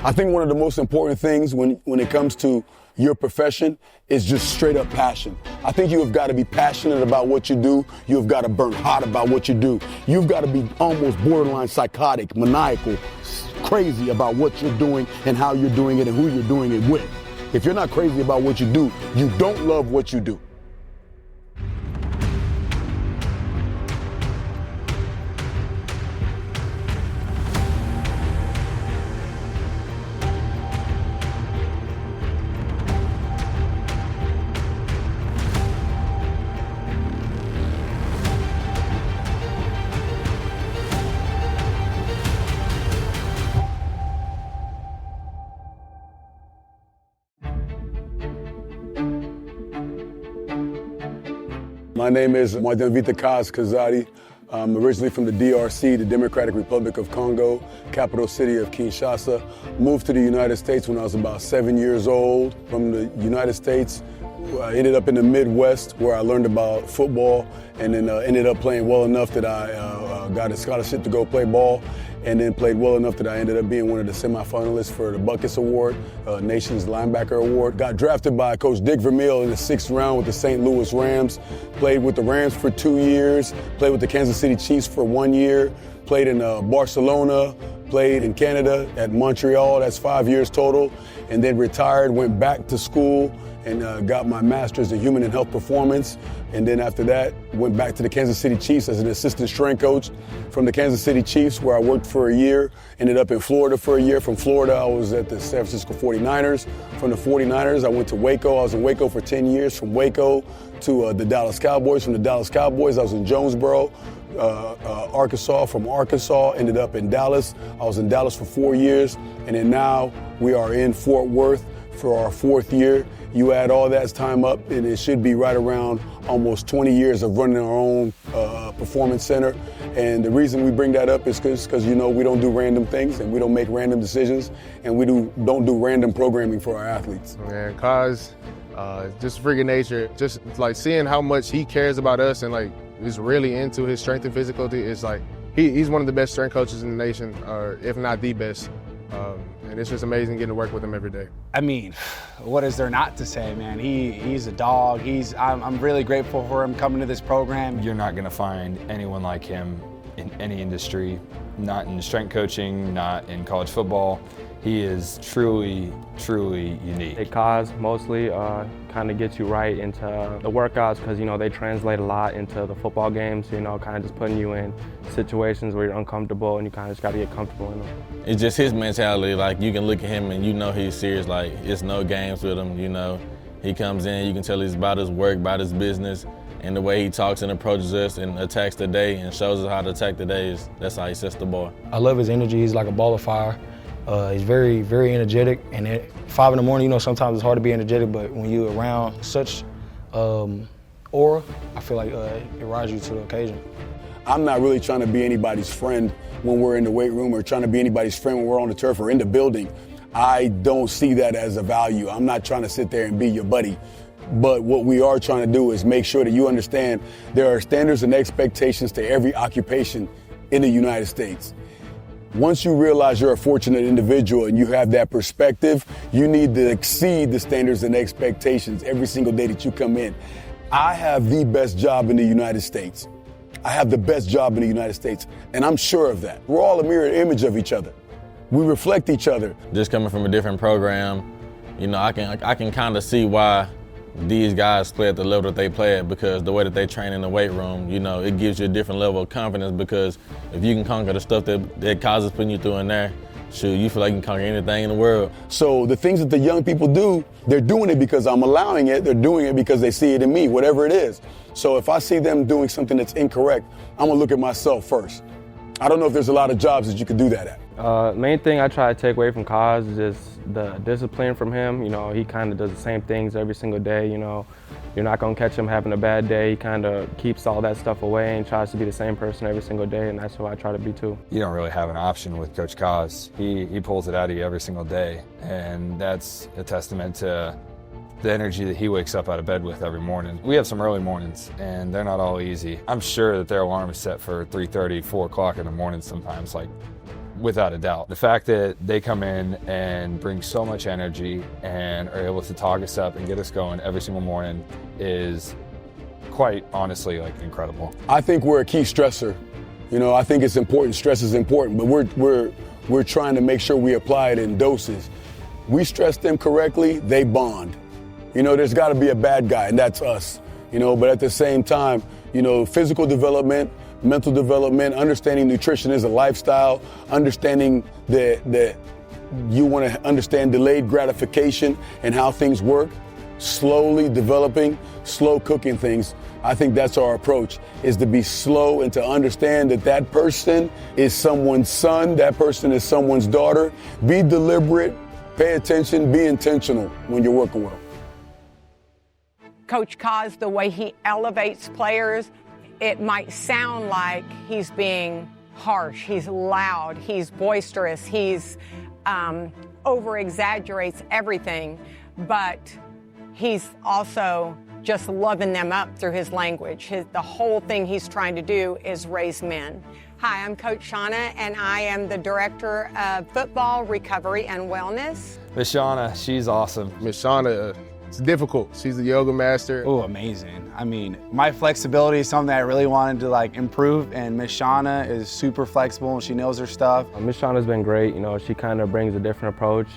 I think one of the most important things when it comes to your profession is just straight up passion. I think you have got to be passionate about what you do. You have got to burn hot about what you do. You've got to be almost borderline psychotic, maniacal, crazy about what you're doing and how you're doing it and who you're doing it with. If you're not crazy about what you do, you don't love what you do. My name is Kai Kazadi. I'm originally from the DRC, the Democratic Republic of Congo, capital city of Kinshasa. Moved to the United States when I was about 7 years old. From the United States, I ended up in the Midwest where I learned about football and then ended up playing well enough that I got a scholarship to go play ball, and then played well enough that I ended up being one of the semifinalists for the Buckets Award, Nation's Linebacker Award. Got drafted by Coach Dick Vermeil in the 6th round with the St. Louis Rams. Played with the Rams for 2 years, played with the Kansas City Chiefs for 1 year, played in Barcelona, played in Canada at Montreal, that's 5 years total, and then retired, went back to school, and got my master's in human and health performance. And then after that, went back to the Kansas City Chiefs as an assistant strength coach from the Kansas City Chiefs, where I worked for a year. Ended up in Florida for a year. From Florida, I was at the San Francisco 49ers. From the 49ers, I went to Waco. I was in Waco for 10 years. From Waco to the Dallas Cowboys. From the Dallas Cowboys, I was in Jonesboro, Arkansas. From Arkansas, ended up in Dallas. I was in Dallas for 4 years. And then now we are in Fort Worth for our 4th year. You add all that time up, and it should be right around almost 20 years of running our own performance center. And the reason we bring that up is because you know, we don't do random things and we don't make random decisions, and we don't do random programming for our athletes. Man, Kaz, just freaking nature. Just like seeing how much he cares about us and like is really into his strength and physicality. It's like he's one of the best strength coaches in the nation, or if not the best. And it's just amazing getting to work with him every day. I mean, what is there not to say, man? He's a dog. I'm really grateful for him coming to this program. You're not going to find anyone like him in any industry, not in strength coaching, not in college football. He is truly, truly unique. Hey, Kaz mostly kind of gets you right into the workouts because, you know, they translate a lot into the football games, you know, kind of just putting you in situations where you're uncomfortable and you kind of just got to get comfortable in them. It's just his mentality. Like, you can look at him and you know he's serious. Like, it's no games with him, you know. He comes in, you can tell he's about his work, about his business, and the way he talks and approaches us and attacks the day and shows us how to attack the day, that's how he sets the bar. I love his energy. He's like a ball of fire. He's very, very energetic, and at 5 in the morning, you know, sometimes it's hard to be energetic, but when you're around such aura, I feel like it rises you to the occasion. I'm not really trying to be anybody's friend when we're in the weight room or trying to be anybody's friend when we're on the turf or in the building. I don't see that as a value. I'm not trying to sit there and be your buddy. But what we are trying to do is make sure that you understand there are standards and expectations to every occupation in the United States. Once you realize you're a fortunate individual and you have that perspective, you need to exceed the standards and expectations every single day that you come in. I have the best job in the United States. I have the best job in the United States, and I'm sure of that. We're all a mirror image of each other. We reflect each other. Just coming from a different program, you know, I can kind of see why these guys play at the level that they play at, because the way that they train in the weight room, you know, it gives you a different level of confidence, because if you can conquer the stuff that causes putting you through in there, shoot, you feel like you can conquer anything in the world. So the things that the young people do, they're doing it because I'm allowing it. They're doing it because they see it in me, whatever it is. So if I see them doing something that's incorrect, I'm gonna look at myself first. I don't know if there's a lot of jobs that you could do that at. Main thing I try to take away from Kaz is just the discipline from him. You know, he kind of does the same things every single day. You know, you're not gonna catch him having a bad day. He kind of keeps all that stuff away and tries to be the same person every single day, and that's who I try to be too. You don't really have an option with Coach Kaz. He pulls it out of you every single day, and that's a testament to the energy that he wakes up out of bed with every morning. We have some early mornings, and they're not all easy. I'm sure that their alarm is set for 3:30, 4 o'clock in the morning sometimes. Like, Without a doubt. The fact that they come in and bring so much energy and are able to talk us up and get us going every single morning is quite honestly like incredible. I think we're a key stressor. You know, I think it's important. Stress is important, but we're trying to make sure we apply it in doses. We stress them correctly, they bond. You know, there's got to be a bad guy, and that's us. You know, but at the same time, you know, physical development, mental development, understanding nutrition is a lifestyle, understanding that you want to understand delayed gratification and how things work, slowly developing, slow cooking things. I think that's our approach, is to be slow and to understand that that person is someone's son, that person is someone's daughter. Be deliberate, pay attention, be intentional when you're working with them. Coach Kaz, the way he elevates players, it might sound like he's being harsh, he's loud, he's boisterous, he's over-exaggerates everything, but he's also just loving them up through his language. The whole thing he's trying to do is raise men. Hi, I'm Coach Shauna, and I am the Director of Football, Recovery, and Wellness. Miss Shauna, she's awesome. Miss Shauna, it's difficult. She's a yoga master. Oh, amazing. I mean, my flexibility is something that I really wanted to improve, and Miss Shauna is super flexible and she knows her stuff. Miss Shauna's been great. You know, she kind of brings a different approach.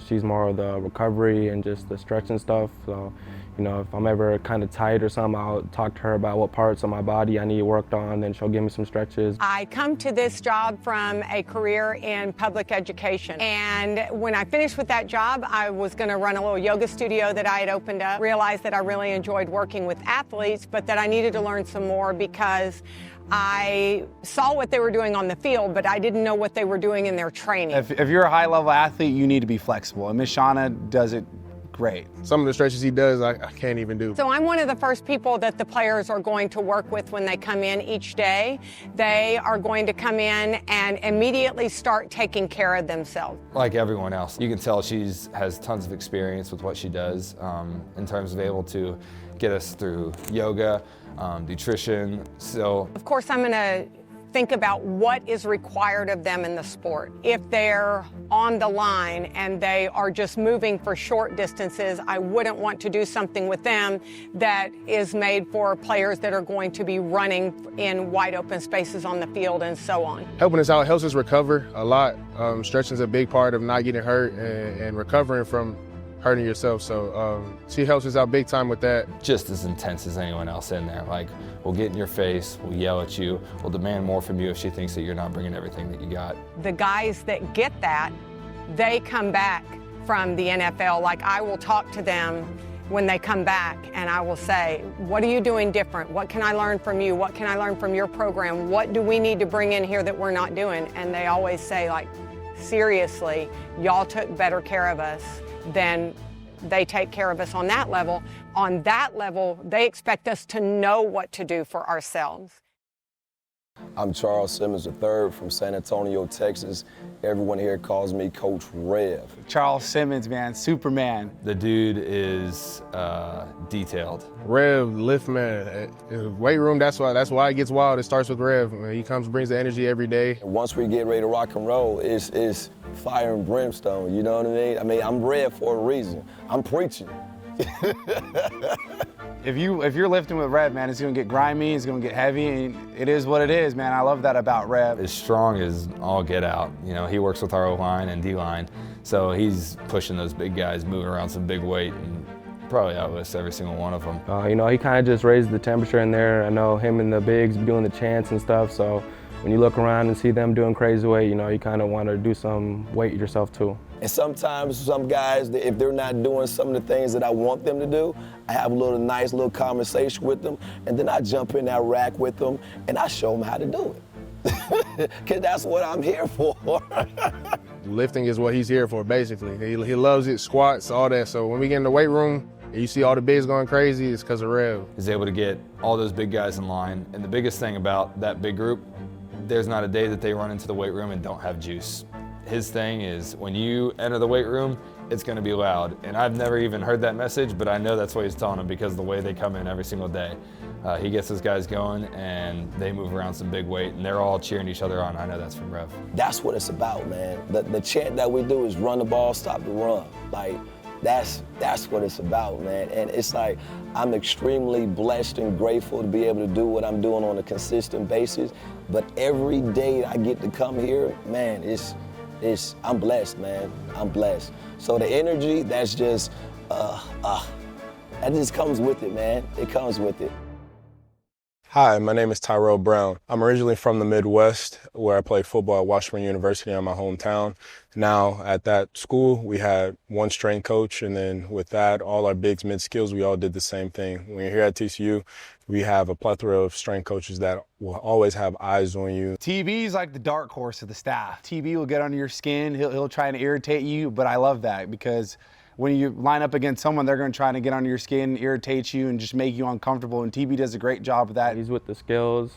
She's more of the recovery and just the stretching stuff. So, you know, if I'm ever kind of tight or something, I'll talk to her about what parts of my body I need worked on, then she'll give me some stretches. I come to this job from a career in public education, and when I finished with that job, I was going to run a little yoga studio that I had opened up. Realized that I really enjoyed working with athletes, but that I needed to learn some more because I saw what they were doing on the field, but I didn't know what they were doing in their training. If you're a high-level athlete, you need to be flexible, and Miss Shauna does it great. Some of the stretches he does, I can't even do. So I'm one of the first people that the players are going to work with when they come in each day. They are going to come in and immediately start taking care of themselves. Like everyone else, you can tell she has tons of experience with what she does in terms of able to get us through yoga, nutrition. So, of course, I'm going to think about what is required of them in the sport. If they're on the line and they are just moving for short distances, I wouldn't want to do something with them that is made for players that are going to be running in wide open spaces on the field and so on. Helping us out helps us recover a lot. Stretching is a big part of not getting hurt and recovering from hurting yourself. So she helps us out big time with that. Just as intense as anyone else in there. Like, we'll get in your face, we'll yell at you, we'll demand more from you if she thinks that you're not bringing everything that you got. The guys that get that, they come back from the NFL. Like, I will talk to them when they come back and I will say, what are you doing different? What can I learn from you? What can I learn from your program? What do we need to bring in here that we're not doing? And they always say, like, seriously, y'all took better care of us than they take care of us on that level. On that level, they expect us to know what to do for ourselves. I'm Charles Simmons III from San Antonio, Texas. Everyone here calls me Coach Rev. Charles Simmons, man, Superman. The dude is detailed. Rev, lift man, weight room, that's why it gets wild. It starts with Rev. He comes, brings the energy every day. Once we get ready to rock and roll, it's fire and brimstone, you know what I mean? I mean, I'm Rev for a reason. I'm preaching. If you're lifting with Rev, man, it's gonna get grimy, it's gonna get heavy, and it is what it is, man. I love that about Rev. As strong as all get out. You know, he works with our O-line and D-line, so he's pushing those big guys, moving around some big weight, and probably outlifts every single one of them. You know, he kind of just raised the temperature in there. I know him and the bigs doing the chants and stuff, so when you look around and see them doing crazy weight, you know, you kind of want to do some weight yourself too. And sometimes some guys, if they're not doing some of the things that I want them to do, I have a nice little conversation with them, and then I jump in that rack with them, and I show them how to do it. Because that's what I'm here for. Lifting is what he's here for, basically. He loves it, squats, all that. So when we get in the weight room, and you see all the bigs going crazy, it's because of Rev. He's able to get all those big guys in line, and the biggest thing about that big group, there's not a day that they run into the weight room and don't have juice. his thing is when you enter the weight room, it's going to be loud. And I've never even heard that message, but I know that's what he's telling them because of the way they come in every single day. He gets those guys going and they move around some big weight and they're all cheering each other on. I know that's from Rev. That's what it's about, man. The chant that we do is run the ball, stop the run. Like, that's what it's about, man. And it's like, I'm extremely blessed and grateful to be able to do what I'm doing on a consistent basis. But every day I get to come here, man, I'm blessed, man. I'm blessed. So the energy, that's just, that just comes with it, man. It comes with it. Hi, my name is Tyrell Brown. I'm originally from the Midwest, where I played football at Washburn University in my hometown. Now, at that school, we had one strength coach, and then with that, all our bigs, mid skills, we all did the same thing. When you're here at TCU, we have a plethora of strength coaches that will always have eyes on you. TB is like the dark horse of the staff. TB will get under your skin, he'll try and irritate you, but I love that because when you line up against someone, they're going to try to get under your skin, irritate you, and just make you uncomfortable, and TB does a great job of that. He's with the skills.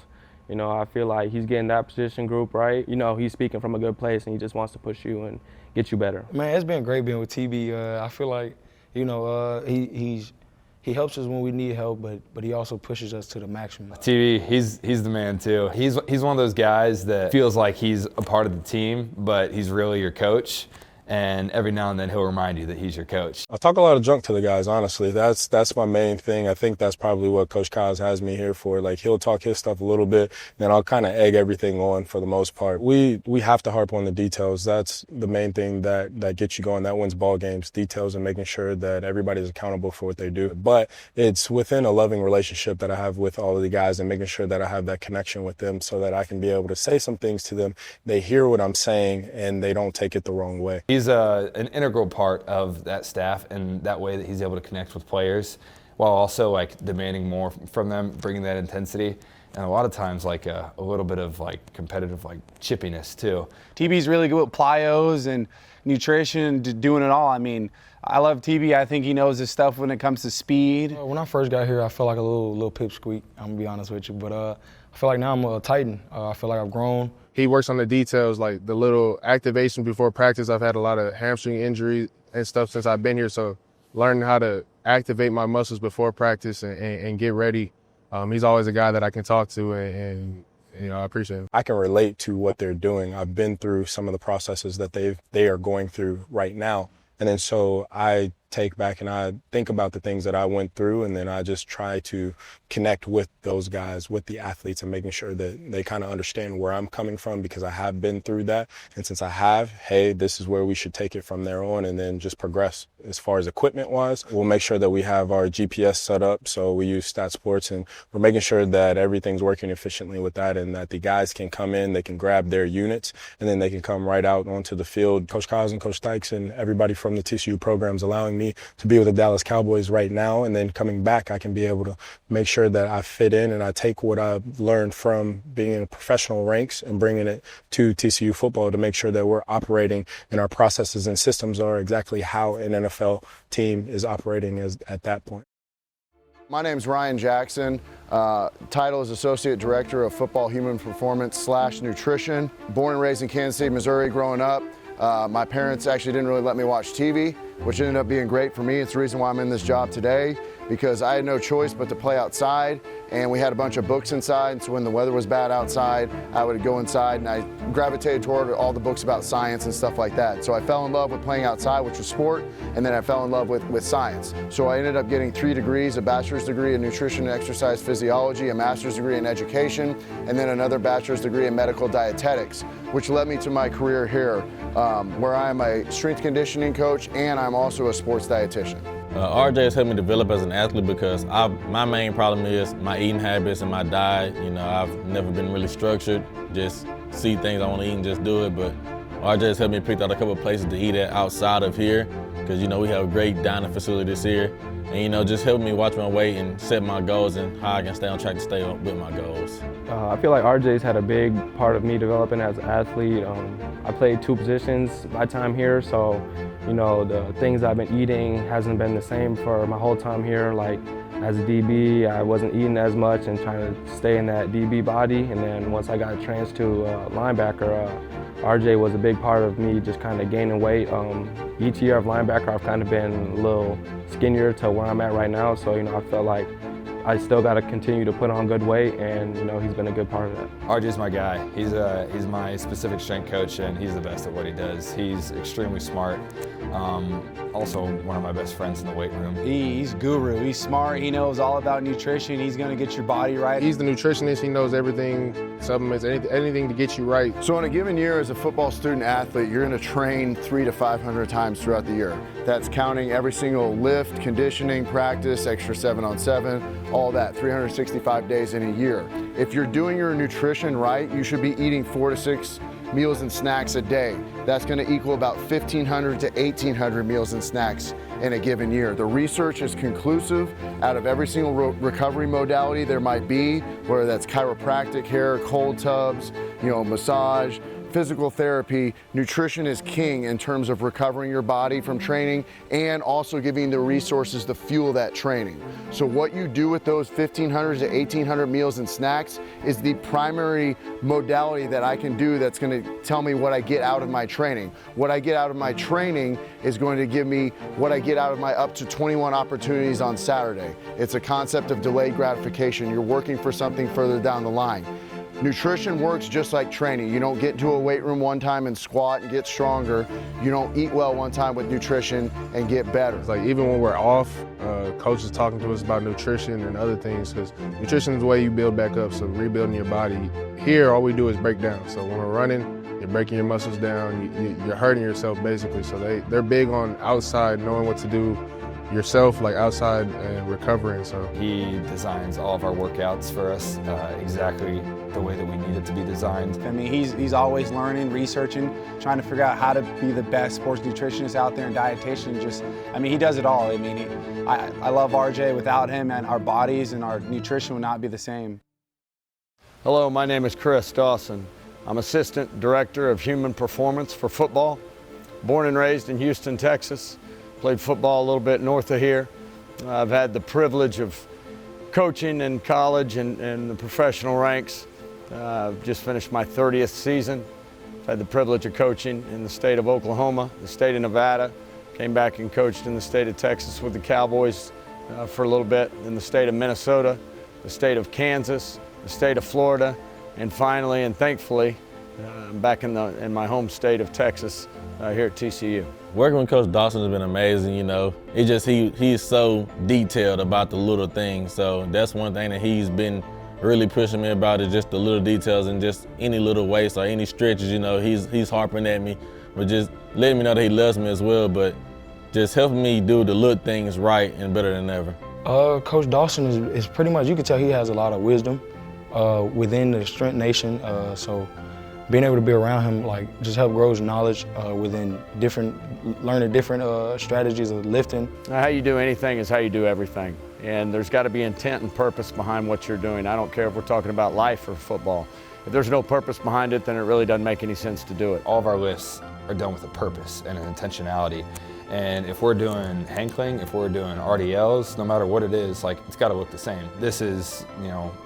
You know, I feel like he's getting that position group right. You know, he's speaking from a good place, and he just wants to push you and get you better. Man, it's been great being with TB. I feel like, you know, he helps us when we need help, but he also pushes us to the maximum. TB, he's the man too. He's one of those guys that feels like he's a part of the team, but he's really your coach. And every now and then he'll remind you that he's your coach. I talk a lot of junk to the guys, honestly. That's my main thing. I think that's probably what Coach Kaz has me here for. Like, he'll talk his stuff a little bit, then I'll kind of egg everything on for the most part. We have to harp on the details. That's the main thing that gets you going. That wins ball games, details, and making sure that everybody's accountable for what they do. But it's within a loving relationship that I have with all of the guys and making sure that I have that connection with them so that I can be able to say some things to them. They hear what I'm saying and they don't take it the wrong way. He's an integral part of that staff and that way that he's able to connect with players while also like demanding more from them, bringing that intensity. And a lot of times like a little bit of like competitive like chippiness too. TB's really good with plyos and nutrition, doing it all. I mean, I love TB. I think he knows his stuff when it comes to speed. When I first got here, I felt like a little pipsqueak, I'm gonna be honest with you. But I feel like now I'm a Titan. I feel like I've grown. He works on the details, like the little activation before practice. I've had a lot of hamstring injuries and stuff since I've been here, so learning how to activate my muscles before practice and get ready. He's always a guy that I can talk to, and you know, I appreciate him. I can relate to what they're doing. I've been through some of the processes that they are going through right now. And then so I take back and I think about the things that I went through, and then I just try to connect with those guys, with the athletes, and making sure that they kind of understand where I'm coming from because I have been through that. And since I have, hey, this is where we should take it from there on and then just progress. As far as equipment wise, we'll make sure that we have our GPS set up. So we use Stat Sports, and we're making sure that everything's working efficiently with that and that the guys can come in, they can grab their units, and then they can come right out onto the field. Coach Kaz and Coach Dykes and everybody from the TCU programs allowing me to be with the Dallas Cowboys right now, and then coming back, I can be able to make sure that I fit in and I take what I've learned from being in professional ranks and bringing it to TCU football to make sure that we're operating and our processes and systems are exactly how an NFL team is operating at that point. My name's Ryan Jackson. Title is Associate Director of Football Human Performance / Nutrition. Born and raised in Kansas City, Missouri growing up. My parents actually didn't really let me watch TV, which ended up being great for me. It's the reason why I'm in this job today, because I had no choice but to play outside, and we had a bunch of books inside, so when the weather was bad outside, I would go inside and I gravitated toward all the books about science and stuff like that. So I fell in love with playing outside, which was sport, and then I fell in love with science. So I ended up getting 3 degrees, a bachelor's degree in nutrition and exercise physiology, a master's degree in education, and then another bachelor's degree in medical dietetics, which led me to my career here, where I am a strength conditioning coach and I'm also a sports dietitian. RJ has helped me develop as an athlete because my main problem is my eating habits and my diet. You know, I've never been really structured, just see things I want to eat and just do it. But RJ has helped me pick out a couple of places to eat at outside of here because, you know, we have great dining facilities here. And, you know, just help me watch my weight and set my goals and how I can stay on track to stay with my goals. I feel like RJ's had a big part of me developing as an athlete. I played 2 positions my time here, so you know the things I've been eating hasn't been the same for my whole time here. Like As a DB, I wasn't eating as much and trying to stay in that DB body. And then once I got transferred to linebacker, RJ was a big part of me just kind of gaining weight. Each year of linebacker, I've kind of been a little skinnier to where I'm at right now. So, I felt like I still got to continue to put on good weight, and he's been a good part of that. RJ's my guy. He's my specific strength coach, and he's the best at what he does. He's extremely smart. Also one of my best friends in the weight room. He's guru. He's smart. He knows all about nutrition. He's going to get your body right. He's the nutritionist. He knows everything, supplements, anything to get you right. So in a given year as a football student athlete, you're going to train 300 to 500 times throughout the year. That's counting every single lift, conditioning, practice, extra 7-on-7, all that, 365 days in a year. If you're doing your nutrition right, you should be eating 4 to 6 meals and snacks a day. That's going to equal about 1,500 to 1,800 meals and snacks in a given year. The research is conclusive. Out of every single recovery modality there might be, whether that's chiropractic, hair, cold tubs, massage, physical therapy, nutrition is king in terms of recovering your body from training and also giving the resources to fuel that training. So what you do with those 1,500 to 1,800 meals and snacks is the primary modality that I can do that's going to tell me what I get out of my training. What I get out of my training is going to give me what I get out of my up to 21 opportunities on Saturday. It's a concept of delayed gratification. You're working for something further down the line. Nutrition works just like training. You don't get into a weight room one time and squat and get stronger. You don't eat well one time with nutrition and get better. It's like even when we're off, coach is talking to us about nutrition and other things, because nutrition is the way you build back up, so rebuilding your body. Here, all we do is break down. So when we're running, you're breaking your muscles down, you're hurting yourself basically. So they're big on outside, knowing what to do yourself, like outside and recovering. So he designs all of our workouts for us exactly the way that we need it to be designed. I mean, he's always learning, researching, trying to figure out how to be the best sports nutritionist out there and dietitian. He does it all. I love RJ. Without him, and our bodies and our nutrition would not be the same. Hello, my name is Chris Dawson. I'm Assistant Director of Human Performance for football. Born and raised in Houston, Texas. Played football a little bit north of here. I've had the privilege of coaching in college and the professional ranks. I've just finished my 30th season. I've had the privilege of coaching in the state of Oklahoma, the state of Nevada. Came back and coached in the state of Texas with the Cowboys for a little bit, in the state of Minnesota, the state of Kansas, the state of Florida, and finally and thankfully back in my home state of Texas here at TCU. Working with Coach Dawson has been amazing, He's so detailed about the little things. So that's one thing that he's been really pushing me about, is just the little details and just any little weights or any stretches, he's harping at me, but just letting me know that he loves me as well, but just helping me do the little things right and better than ever. Coach Dawson is pretty much, you can tell he has a lot of wisdom within the strength nation. So being able to be around him, just help grow his knowledge within learning different strategies of lifting. How you do anything is how you do everything. And there's got to be intent and purpose behind what you're doing. I don't care if we're talking about life or football. If there's no purpose behind it, then it really doesn't make any sense to do it. All of our lifts are done with a purpose and an intentionality. And if we're doing hankling, if we're doing RDLs, no matter what it is, it's got to look the same. This is,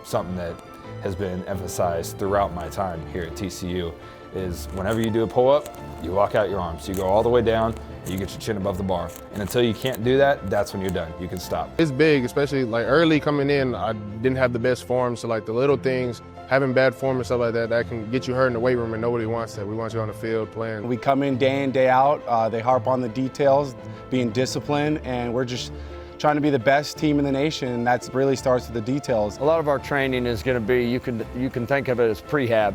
something that has been emphasized throughout my time here at TCU, is whenever you do a pull-up, you walk out your arms. You go all the way down, and you get your chin above the bar. And until you can't do that, that's when you're done. You can stop. It's big, especially early coming in, I didn't have the best form, so the little things, having bad form and stuff like that, that can get you hurt in the weight room, and nobody wants that. We want you on the field playing. We come in day in, day out. They harp on the details, being disciplined, and we're just trying to be the best team in the nation, and that really starts with the details. A lot of our training is going to be, you can think of it as prehab,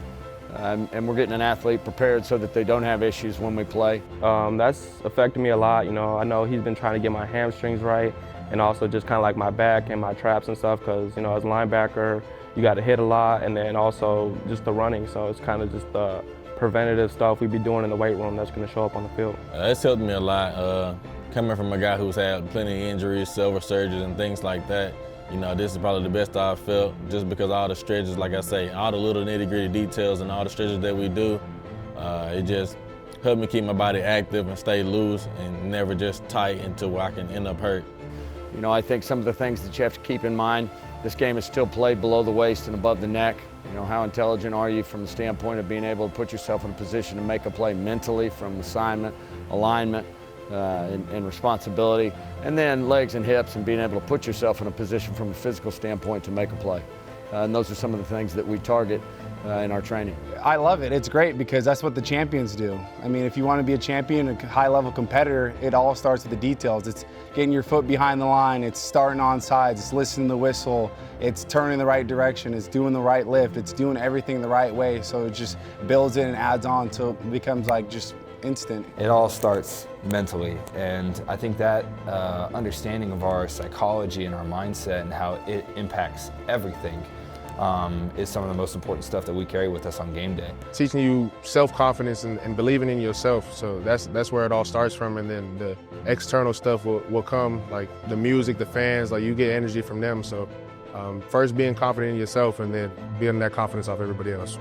and we're getting an athlete prepared so that they don't have issues when we play. That's affected me a lot. I know he's been trying to get my hamstrings right, and also just kind of my back and my traps and stuff, because as a linebacker, you got to hit a lot, and then also just the running. So it's kind of just the preventative stuff we be doing in the weight room that's going to show up on the field. It's helped me a lot. Coming from a guy who's had plenty of injuries, silver surgeries, and things like that, this is probably the best I've felt, just because all the stretches, like I say, all the little nitty-gritty details and all the stretches that we do, it just helped me keep my body active and stay loose and never just tight until I can end up hurt. You know, I think some of the things that you have to keep in mind, this game is still played below the waist and above the neck. You know, how intelligent are you from the standpoint of being able to put yourself in a position to make a play mentally from assignment, alignment, and responsibility, and then legs and hips and being able to put yourself in a position from a physical standpoint to make a play. And those are some of the things that we target in our training. I love it. It's great because that's what the champions do. I mean, if you want to be a champion, a high-level competitor, it all starts with the details. It's getting your foot behind the line. It's starting on sides. It's listening to the whistle. It's turning the right direction. It's doing the right lift. It's doing everything the right way. So it just builds in and adds on until it becomes like just instant. It all starts mentally, and I think that understanding of our psychology and our mindset and how it impacts everything is some of the most important stuff that we carry with us on game day. Teaching you self-confidence and believing in yourself. So that's where it all starts from, and then the external stuff will come, like the music, the fans, like you get energy from them. So first being confident in yourself and then building that confidence off everybody else.